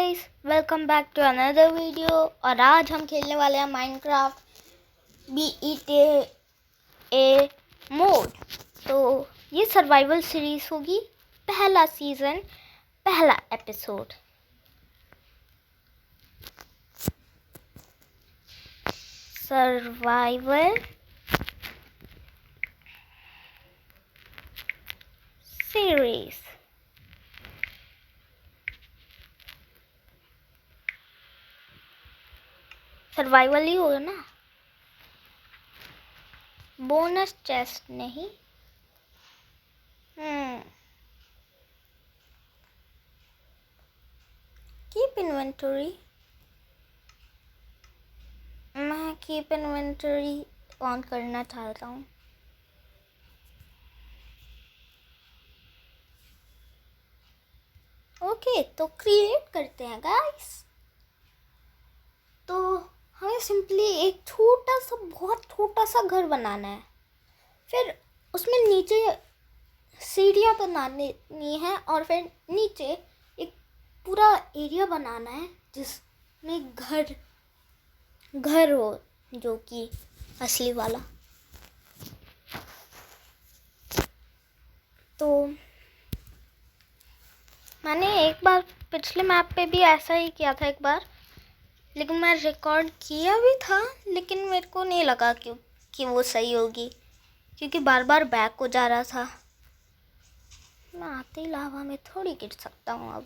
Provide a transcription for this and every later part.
Guys, welcome back to another video. और आज हम खेलने वाले हैं माइनक्राफ्ट BETA मोड। तो ये सर्वाइवल सीरीज होगी, पहला सीजन, पहला एपिसोड। Survival series. सर्वाइवल ही होगा ना, बोनस चेस्ट नहीं। Keep inventory. मैं कीप इन्वेंटरी ऑन करना चाहता हूँ। ओके, तो क्रिएट करते हैं गाइस। तो हमें सिंपली एक छोटा सा, बहुत छोटा सा घर बनाना है। फिर उसमें नीचे सीढ़ियाँ बनानी है और फिर नीचे एक पूरा एरिया बनाना है जिसमें घर हो, जो कि असली वाला। तो मैंने एक बार पिछले मैप पे भी ऐसा ही किया था एक बार, लेकिन मैं रिकॉर्ड किया भी था, लेकिन मेरे को नहीं लगा कि वो सही होगी, क्योंकि बार बार बैक हो जा रहा था। मैं आते ही लावा में थोड़ी गिर सकता हूँ। अब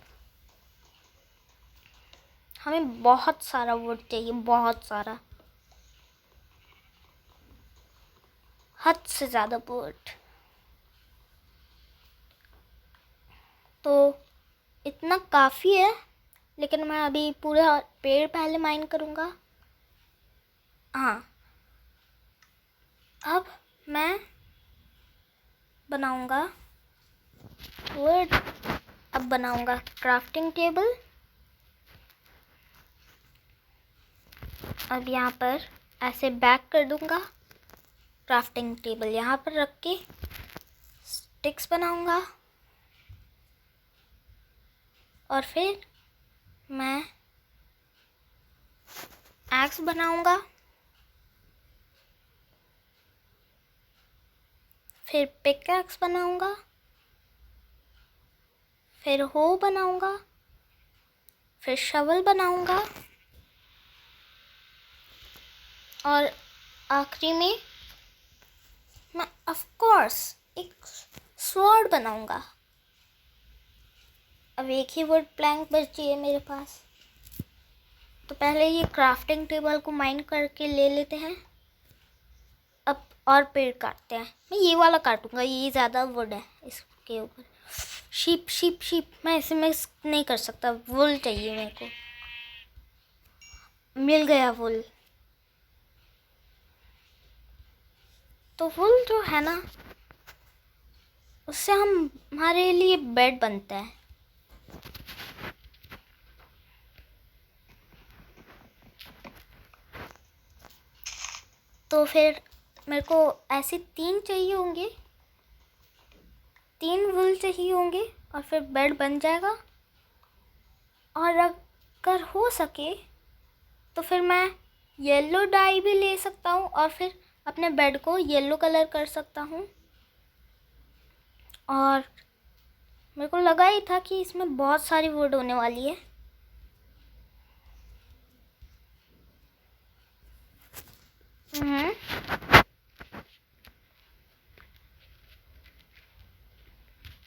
हमें बहुत सारा वुड चाहिए, बहुत सारा, हद से ज़्यादा वुड। तो इतना काफ़ी है, लेकिन मैं अभी पूरा पेड़ पहले माइन करूँगा। हाँ, अब मैं बनाऊँगा वुड। अब बनाऊँगा क्राफ्टिंग टेबल। अब यहाँ पर ऐसे बैक कर दूँगा, क्राफ्टिंग टेबल यहाँ पर रख के स्टिक्स बनाऊँगा। और फिर मैं एक्स बनाऊँगा, फिर पिकैक्स बनाऊँगा, फिर हो बनाऊँगा, फिर शवल बनाऊँगा, और आखिरी में मैं ऑफ कोर्स एक स्वॉर्ड बनाऊँगा। अब एक ही वुड प्लैंक बची है मेरे पास, तो पहले ये क्राफ्टिंग टेबल को माइन करके ले लेते हैं। अब और पेड़ काटते हैं। मैं ये वाला काटूंगा, ये ज़्यादा वुड है इसके ऊपर। शीप मैं इसे मिक्स नहीं कर सकता, वुल चाहिए मेरे को। मिल गया वुल। तो वुल जो है ना, उससे हमारे लिए बेड बनता है। तो फिर मेरे को ऐसे 3 चाहिए होंगे, 3 वुल चाहिए होंगे, और फिर बेड बन जाएगा। और अगर हो सके तो फिर मैं येलो डाई भी ले सकता हूँ और फिर अपने बेड को येलो कलर कर सकता हूँ। और मेरे को लगा ही था कि इसमें बहुत सारी वुड होने वाली है।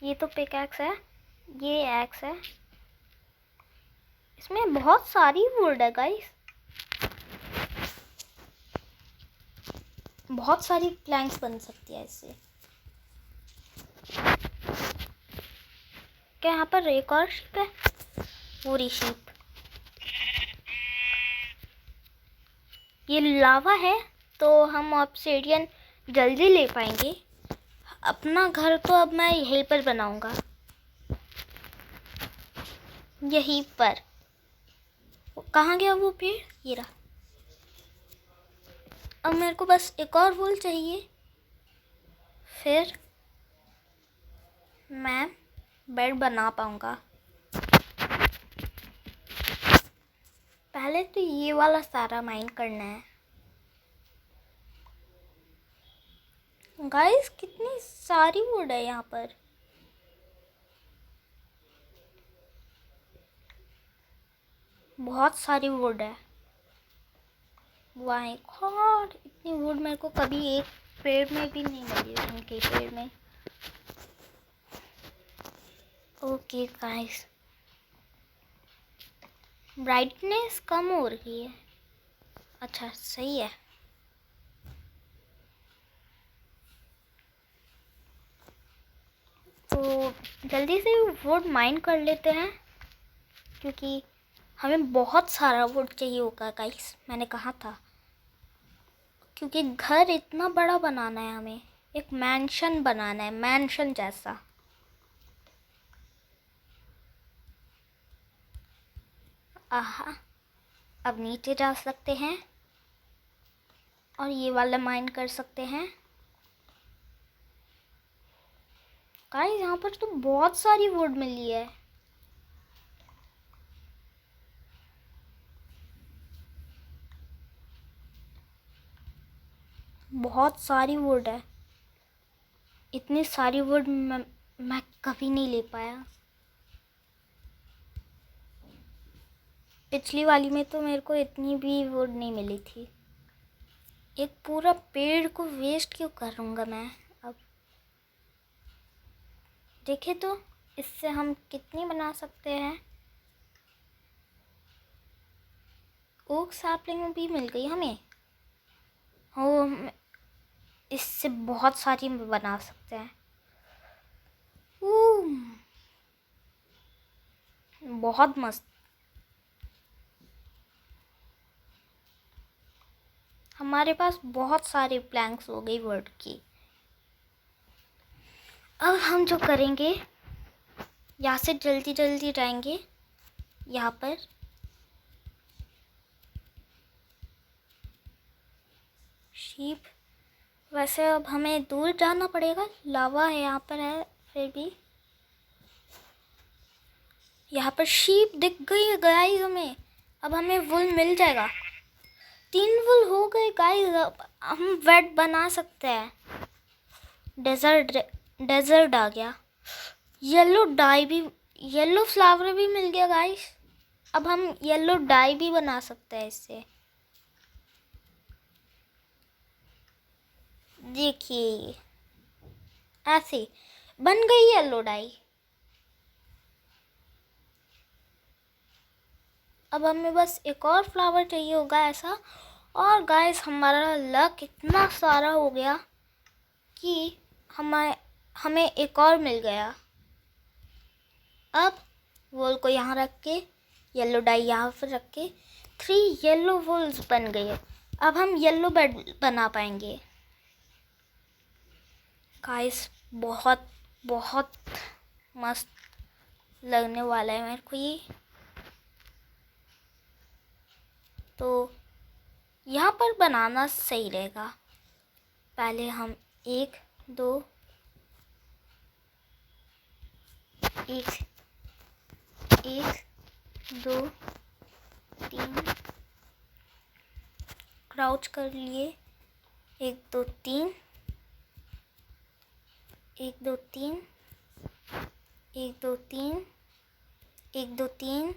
ये तो पिकैक्स है, ये एक्स है। इसमें बहुत सारी वुड है गाइस, बहुत सारी प्लैंक्स बन सकती है इससे। क्या यहाँ पर एक और शीप है? पूरी शीप। ये लावा है, तो हम ऑब्सिडियन जल्दी ले पाएंगे। अपना घर तो अब मैं यहीं पर बनाऊंगा, यहीं पर। कहाँ गया वो पेड़? ये रहा। अब मेरे को बस एक और वुल चाहिए, फिर मैं बेड बना पाऊंगा। पहले तो ये वाला सारा माइन करना है। गाइस कितनी सारी वुड है यहाँ पर। बहुत सारी वुड है। माय गॉड, इतनी वुड मेरे को कभी एक पेड़ में भी नहीं मिली, उनके पेड़ में। ओके गाइस, ब्राइटनेस कम हो रही है। अच्छा सही है। तो जल्दी से वुड माइन कर लेते हैं, क्योंकि हमें बहुत सारा वुड चाहिए होगा गाइस, मैंने कहा था। क्योंकि घर इतना बड़ा बनाना है हमें, एक मैंशन बनाना है, मैंशन जैसा। आहा, अब नीचे जा सकते हैं और ये वाला माइन कर सकते हैं। गाइस यहाँ पर तो बहुत सारी वुड मिली है। बहुत सारी वुड है। इतनी सारी वुड मैं कभी नहीं ले पाया। पिछली वाली में तो मेरे को इतनी भी वुड नहीं मिली थी। एक पूरा पेड़ को वेस्ट क्यों करूँगा मैं। अब देखे तो इससे हम कितनी बना सकते हैं। ओक सैपलिंग भी मिल गई हमें। हो, इससे बहुत सारी बना सकते हैं। बहुत मस्त। हमारे पास बहुत सारी प्लैंक्स हो गई वर्ड की। अब हम जो करेंगे, यहाँ से जल्दी जल्दी जाएंगे यहाँ पर। शीप, वैसे अब हमें दूर जाना पड़ेगा, लावा है यहाँ पर है। फिर भी यहाँ पर शीप दिख गई है गाइस हमें। अब हमें वुल मिल जाएगा। 3 वुल हो गए गाइस। अब हम वेट बना सकते हैं। डेजर्ट आ गया। येलो डाई भी, येलो फ्लावर भी मिल गया गाइस। अब हम येलो डाई भी बना सकते हैं इससे। देखिए ऐसे बन गई येलो डाई। अब हमें बस एक और फ्लावर चाहिए होगा ऐसा। और गाइस हमारा लक इतना सारा हो गया कि हमें एक और मिल गया। अब वोल को यहाँ रख के, येलो डाई यहाँ पर रख के 3 येलो वोल्स बन गए। अब हम येलो बेड बना पाएंगे। गाइस बहुत बहुत मस्त लगने वाला है मेरे को ये। तो यहाँ पर बनाना सही रहेगा। पहले हम 1 2 1 1 2 3 क्राउच कर लिए। 1 2 3 1 2 3 1 2 3 1 2 3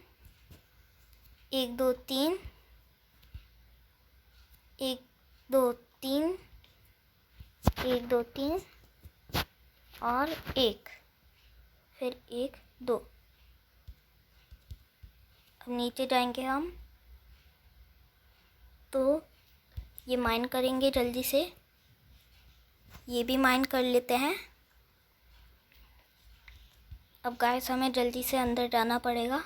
1 2 3 1 2 3 1 2 3 और 1, फिर 1 2। अब नीचे जाएंगे हम, तो ये माइन करेंगे जल्दी से। ये भी माइन कर लेते हैं। अब गाइस हमें जल्दी से अंदर जाना पड़ेगा।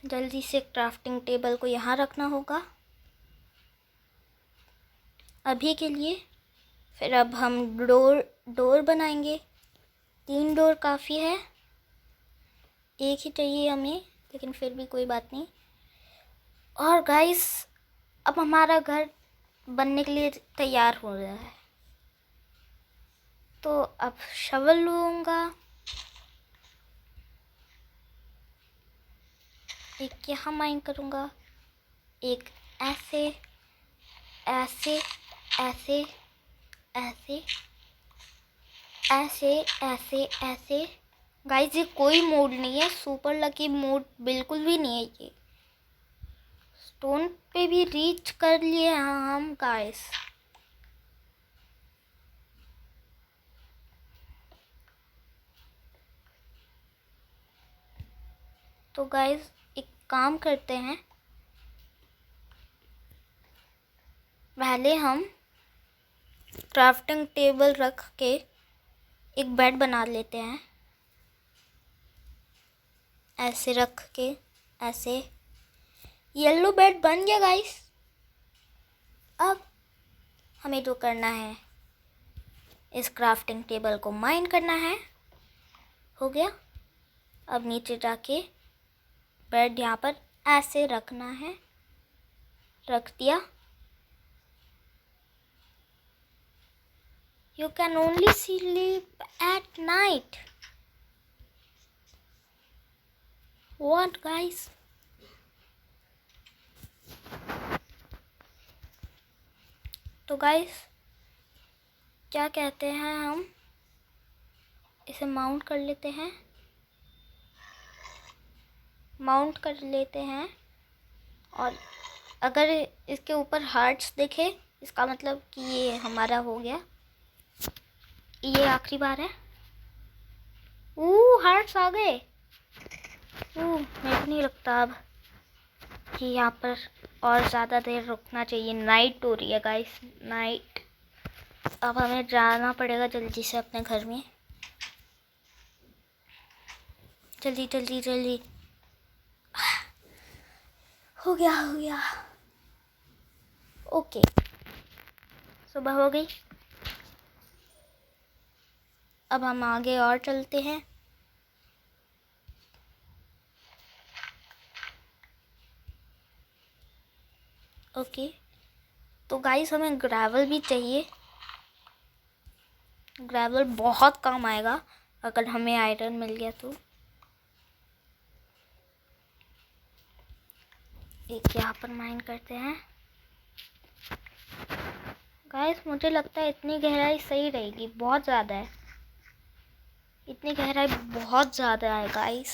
जल्दी से क्राफ्टिंग टेबल को यहाँ रखना होगा अभी के लिए। फिर अब हम डोर बनाएंगे। 3 डोर काफ़ी है, एक ही चाहिए हमें, लेकिन फिर भी कोई बात नहीं। और गाइस अब हमारा घर बनने के लिए तैयार हो रहा है। तो अब शवल लूँगा, एक यहाँ माइन करूँगा, एक ऐसे ऐसे ऐसे ऐसे ऐसे ऐसे ऐसे। गाइस ये कोई मोड नहीं है, सुपर लकी मोड बिल्कुल भी नहीं है। ये स्टोन पे भी रीच कर लिए हम गाइस। तो गाइस एक काम करते हैं, पहले हम क्राफ्टिंग टेबल रख के एक बेड बना लेते हैं। ऐसे रख के ऐसे येलो बेड बन गया गाइस। अब हमें जो करना है, इस क्राफ्टिंग टेबल को माइन करना है। हो गया। अब नीचे जाके बेड यहाँ पर ऐसे रखना है। रख दिया। You can only sleep at night. What guys? तो गाइस क्या कहते हैं, हम इसे माउंट कर लेते हैं। माउंट कर लेते हैं और अगर इसके ऊपर हार्ट्स दिखे, इसका मतलब कि ये हमारा हो गया। ये आखिरी बार है। हार्ट्स आ गए। मेरे को नहीं लगता अब कि यहाँ पर और ज़्यादा देर रुकना चाहिए। नाइट हो रही है गाइस, नाइट। अब हमें जाना पड़ेगा जल्दी से अपने घर में। जल्दी जल्दी जल्दी। हो गया हो गया। ओके, सुबह हो गई। अब हम आगे और चलते हैं। ओके, तो गाइस हमें ग्रेवल भी चाहिए। ग्रेवल बहुत काम आएगा अगर हमें आयरन मिल गया तो। एक यहाँ पर माइन करते हैं। गाइस मुझे लगता है इतनी गहराई सही रहेगी, बहुत ज़्यादा है। इतनी गहराई बहुत ज़्यादा है गाइस।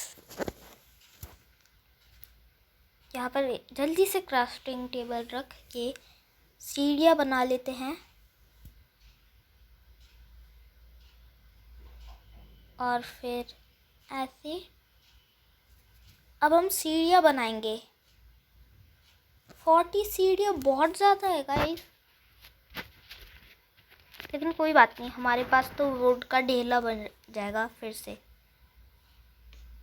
यहाँ पर जल्दी से क्राफ्टिंग टेबल रख के सीढ़ियाँ बना लेते हैं। और फिर ऐसे अब हम सीढ़ियाँ बनाएंगे। 40 सीढ़ियाँ बहुत ज़्यादा है गाइस, लेकिन कोई बात नहीं, हमारे पास तो वुड का ढेला बन जाएगा फिर से।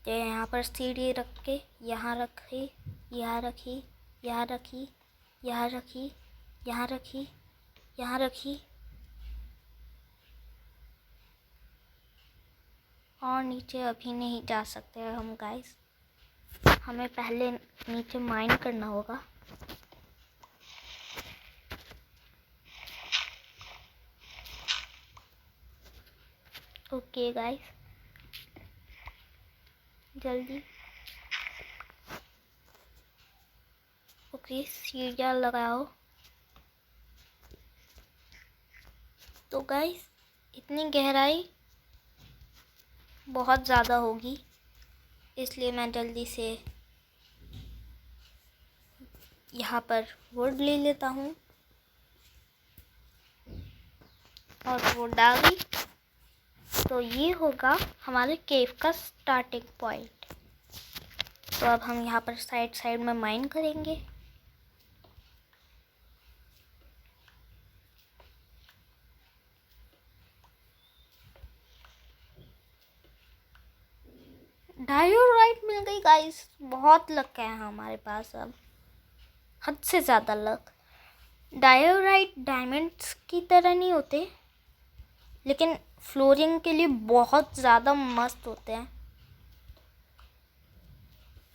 तो यहाँ पर सीढ़ी रख के यहाँ रखी, यहाँ रखी, यहाँ रखी, यहाँ रखी, यहाँ रखी, यहाँ रखी और नीचे अभी नहीं जा सकते हैं हम गाइस। हमें पहले नीचे माइन करना होगा। ओके गाइस, जल्दी। ओके, सीढ़ियाँ लगाओ। तो गाइस इतनी गहराई बहुत ज़्यादा होगी, इसलिए मैं जल्दी से यहाँ पर वुड ले लेता हूँ। और वुड डाल दी। तो ये होगा हमारे केव का स्टार्टिंग पॉइंट। तो अब हम यहाँ पर साइड साइड में माइन करेंगे। डायोराइट मिल गई गाइस, बहुत लक है हमारे पास अब, हद से ज़्यादा लक। डायोराइट डायमंड्स की तरह नहीं होते, लेकिन फ्लोरिंग के लिए बहुत ज़्यादा मस्त होते हैं।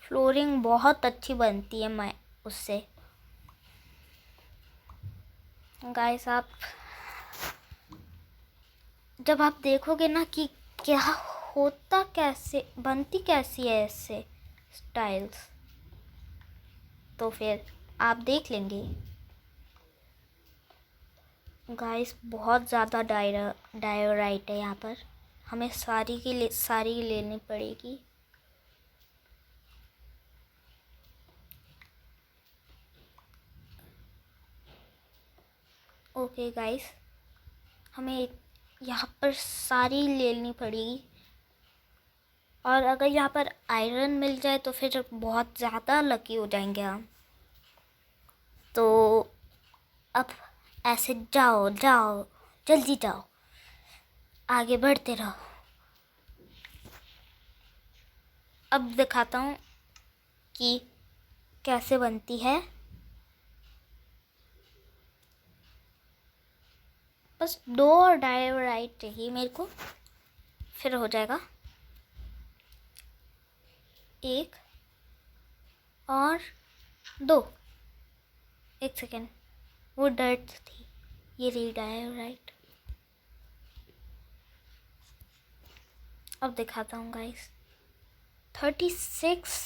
फ्लोरिंग बहुत अच्छी बनती है मैं उससे। गाइस आप जब आप देखोगे ना कि क्या होता, कैसे बनती कैसी है इससे स्टाइल्स, तो फिर आप देख लेंगे। गाइस बहुत ज़्यादा डायोराइट है यहाँ पर, हमें सारी लेनी पड़ेगी। ओके गाइस, हमें यहाँ पर सारी लेनी पड़ेगी, और अगर यहाँ पर आयरन मिल जाए तो फिर बहुत ज़्यादा लकी हो जाएंगे हम। तो अब ऐसे जाओ जाओ, जल्दी जाओ, आगे बढ़ते रहो। अब दिखाता हूँ कि कैसे बनती है। बस 2 और डायोराइट चाहिए मेरे को, फिर हो जाएगा। 1 और 2। 1 सेकेंड, वो डर्ट थी, ये रही डायोराइट। अब दिखाता हूँ गाइस, 36।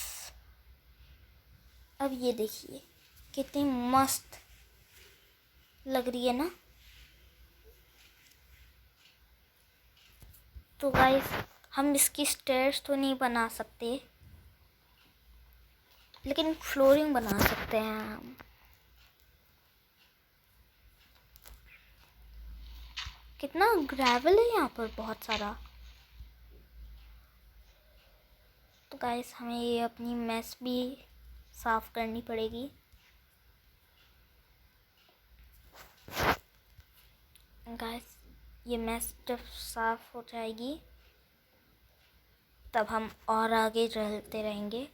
अब ये देखिए कितनी मस्त लग रही है ना। तो गाइस हम इसकी स्टेयर्स तो नहीं बना सकते, लेकिन फ्लोरिंग बना सकते हैं हम। कितना ग्रेवल है यहाँ पर, बहुत सारा। तो गाइस हमें ये अपनी मेस भी साफ करनी पड़ेगी। गाइस ये मेस जब साफ हो जाएगी तब हम और आगे चलते रहेंगे,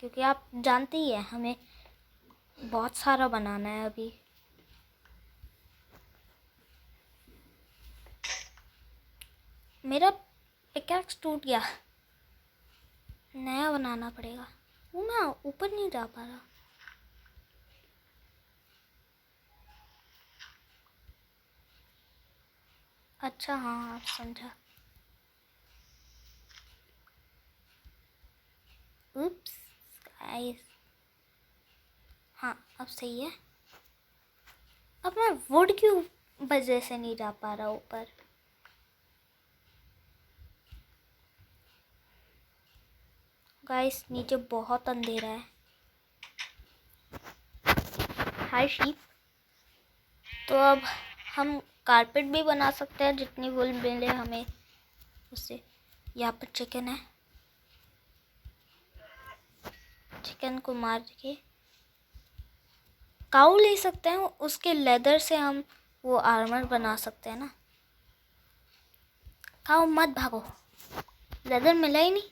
क्योंकि आप जानते ही हैं हमें बहुत सारा बनाना है अभी। मेरा पिकैक्स टूट गया, नया बनाना पड़ेगा। वो मैं ऊपर नहीं जा पा रहा। अच्छा हाँ, आप समझा। उप्स गाइस, हाँ अब सही है। अब मैं वुड की वजह से नहीं जा पा रहा ऊपर। गाइस नीचे बहुत अंधेरा है। हाय शीप। तो अब हम कारपेट भी बना सकते हैं, जितनी वुल मिले हमें उससे। यहाँ पर चिकन है, चिकन को मार के काऊ ले सकते हैं, उसके लेदर से हम वो आर्मर बना सकते हैं ना। काऊ मत भागो, लेदर मिला ही नहीं।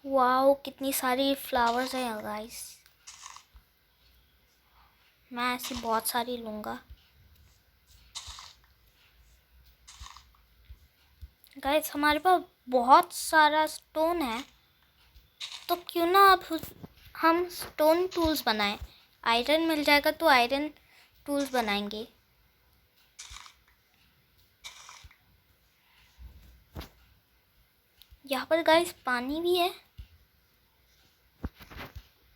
वाओ कितनी सारी फ्लावर्स हैं गाइस, मैं ऐसी बहुत सारी लूँगा। गाइस हमारे पास बहुत सारा स्टोन है, तो क्यों ना अब हम स्टोन टूल्स बनाएं। आयरन मिल जाएगा तो आयरन टूल्स बनाएंगे। यहाँ पर गाइस पानी भी है,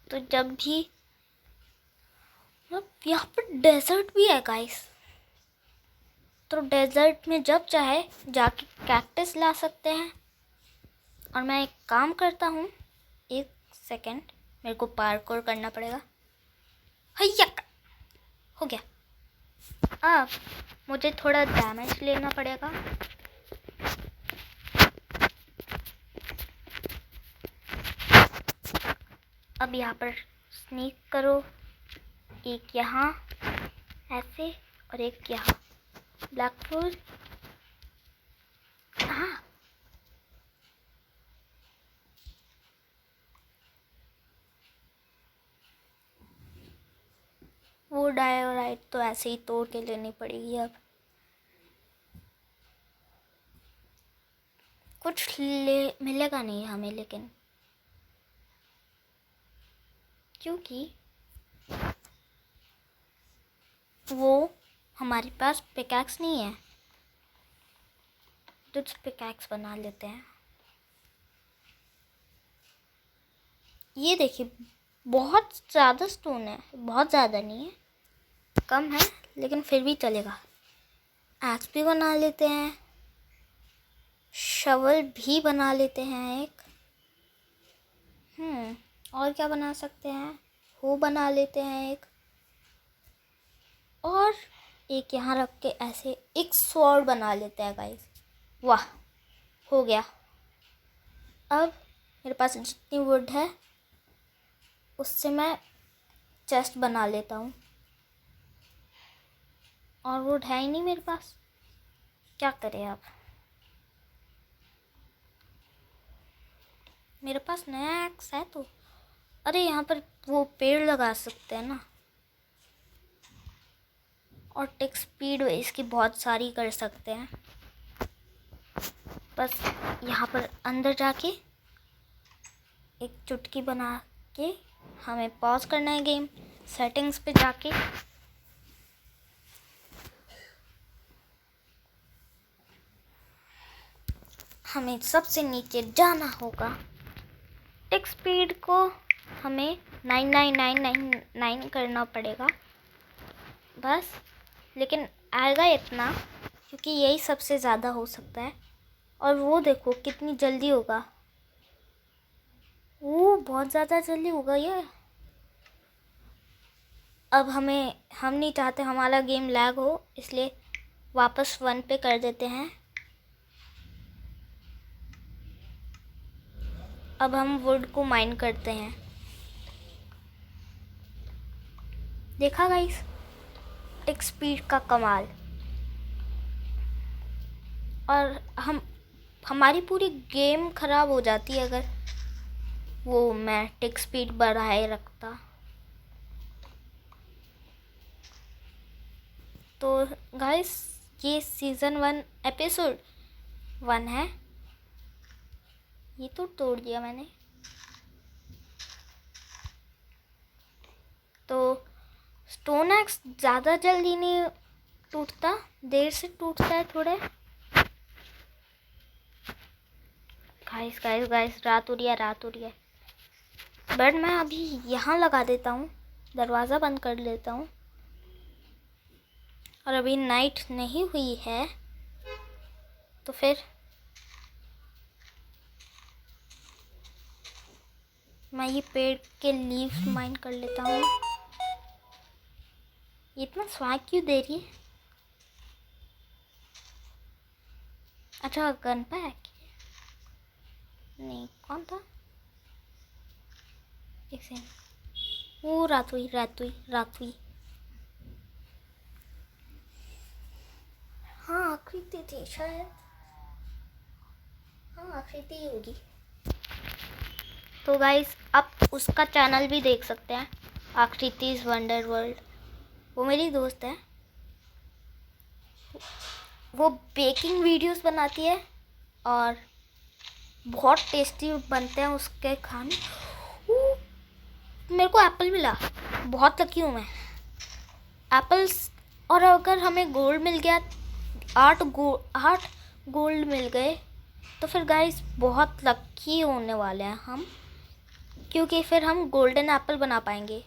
तो जब भी यहाँ पर डेजर्ट भी है गाइस, तो डेजर्ट में जब चाहे जाके कैक्टस ला सकते हैं। और मैं एक काम करता हूँ, 1 सेकेंड, मेरे को पार्कोर करना पड़ेगा। हैया, हो गया। अब मुझे थोड़ा डैमेज लेना पड़ेगा। अब यहाँ पर स्नीक करो, एक यहाँ ऐसे और एक यहाँ। ब्लैकफुल, हाँ वो डायोराइट तो ऐसे ही तोड़ के लेनी पड़ेगी। अब कुछ मिलेगा नहीं हमें, लेकिन क्योंकि वो हमारे पास पिकैक्स नहीं है, तो पिकैक्स बना लेते हैं। ये देखिए बहुत ज़्यादा स्टोन है, बहुत ज़्यादा नहीं है, कम है लेकिन फिर भी चलेगा। एक्स भी बना लेते हैं, शवल भी बना लेते हैं एक। और क्या बना सकते हैं, वो बना लेते हैं एक, और एक यहाँ रख के ऐसे एक स्वॉर्ड बना लेते हैं गाइस। वाह, हो गया। अब मेरे पास जितनी वुड है उससे मैं चेस्ट बना लेता हूँ, और वुड है ही नहीं मेरे पास, क्या करें अब। मेरे पास नया एक्स है तो, अरे यहाँ पर वो पेड़ लगा सकते हैं ना, और टेक स्पीड इसकी बहुत सारी कर सकते हैं। बस यहाँ पर अंदर जाके एक चुटकी बना के हमें पॉज करना है गेम, सेटिंग्स पे जाके हमें सबसे नीचे जाना होगा। टेक स्पीड को हमें 9999 करना पड़ेगा बस, लेकिन आएगा इतना क्योंकि यही सबसे ज़्यादा हो सकता है। और वो देखो कितनी जल्दी होगा, वो बहुत ज़्यादा जल्दी होगा ये। अब हम नहीं चाहते हमारा गेम लैग हो, इसलिए वापस 1 पे कर देते हैं। अब हम वुड को माइन करते हैं। देखा गाइस, टेक स्पीड का कमाल। और हमारी पूरी गेम ख़राब हो जाती है अगर वो मैं टेक स्पीड बढ़ाए रखता। तो गाइस ये सीज़न 1 एपिसोड 1 है। ये तो तोड़ दिया मैंने। तो स्टोन एक्स ज़्यादा जल्दी नहीं टूटता, देर से टूटता है थोड़े। गाइस गाइस गाइस रात हो रही है। बट मैं अभी यहाँ लगा देता हूँ, दरवाज़ा बंद कर लेता हूँ। और अभी नाइट नहीं हुई है तो फिर मैं ये पेड़ के लीव्स माइन कर लेता हूँ। इतना स्वाग क्यों दे रही है? अच्छा गन पैक नहीं, कौन था? एक सेकंड, वो रात हुई। हाँ आकृति थी शायद, हाँ आकृति होगी। तो गाइस आप उसका चैनल भी देख सकते हैं, आकृति's वंडर वर्ल्ड। वो मेरी दोस्त है, वो बेकिंग वीडियोस बनाती है और बहुत टेस्टी बनते हैं उसके खाने। मेरे को एप्पल मिला, बहुत लकी हूँ मैं। एप्पल्स, और अगर हमें गोल्ड मिल गया, 8 गोल्ड मिल गए तो फिर गाइस बहुत लकी होने वाले हैं हम, क्योंकि फिर हम गोल्डन एप्पल बना पाएंगे।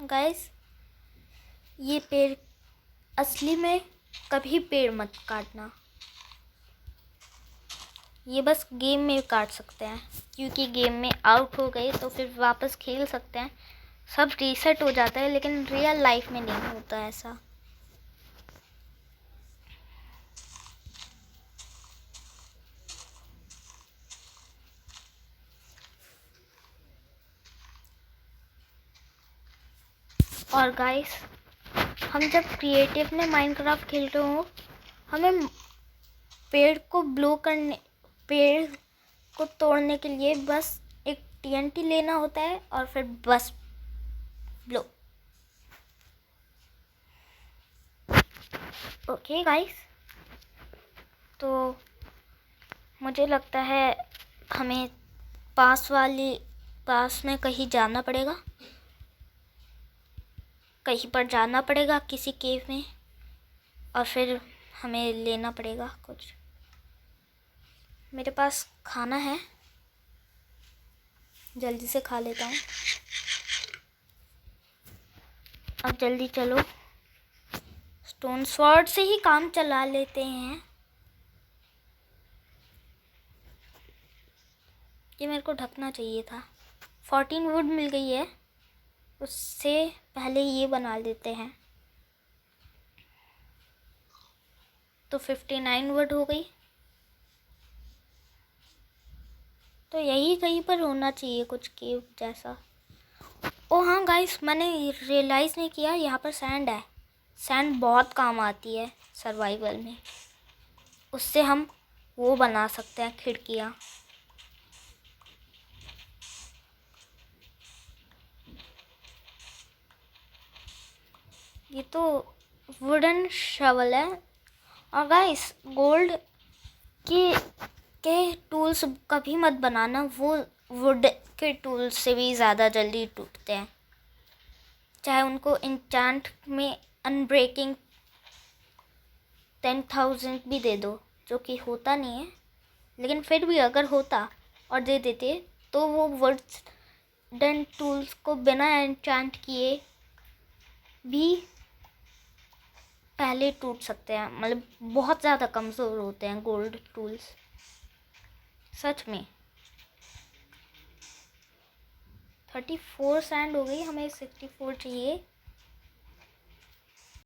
गाइस ये पेड़ असली में कभी पेड़ मत काटना, ये बस गेम में काट सकते हैं, क्योंकि गेम में आउट हो गए तो फिर वापस खेल सकते हैं, सब रीसेट हो जाता है, लेकिन रियल लाइफ में नहीं होता ऐसा। और गाइस हम जब क्रिएटिव में माइनक्राफ्ट खेल रहे हो, हमें पेड़ को तोड़ने के लिए बस एक TNT लेना होता है और फिर बस ब्लो। ओके गाइस, तो मुझे लगता है हमें पास में कहीं जाना पड़ेगा, कहीं पर जाना पड़ेगा किसी केव में, और फिर हमें लेना पड़ेगा कुछ। मेरे पास खाना है, जल्दी से खा लेता हूँ। अब जल्दी चलो, स्टोन स्वॉर्ड से ही काम चला लेते हैं। ये मेरे को ढकना चाहिए था। 14 वुड मिल गई है, उससे पहले ये बना देते हैं। तो 59 वुड हो गई। तो यही कहीं पर होना चाहिए कुछ केव जैसा। ओ हाँ गाइस, मैंने रियलाइज़ नहीं किया यहाँ पर सैंड है। सैंड बहुत काम आती है सर्वाइवल में। उससे हम वो बना सकते हैं, खिड़कियाँ। ये तो वुडन शवल है। और गाइस, गोल्ड के टूल्स कभी मत बनाना, वो वुड के टूल्स से भी ज़्यादा जल्दी टूटते हैं। चाहे उनको इंचांट में अनब्रेकिंग 10,000 भी दे दो, जो कि होता नहीं है, लेकिन फिर भी अगर होता और दे देते तो वो वुडन टूल्स को बिना एन्चांट किए भी पहले टूट सकते हैं। मतलब बहुत ज़्यादा कमज़ोर होते हैं गोल्ड टूल्स, सच में। 34 सैंड हो गई, हमें 64 चाहिए।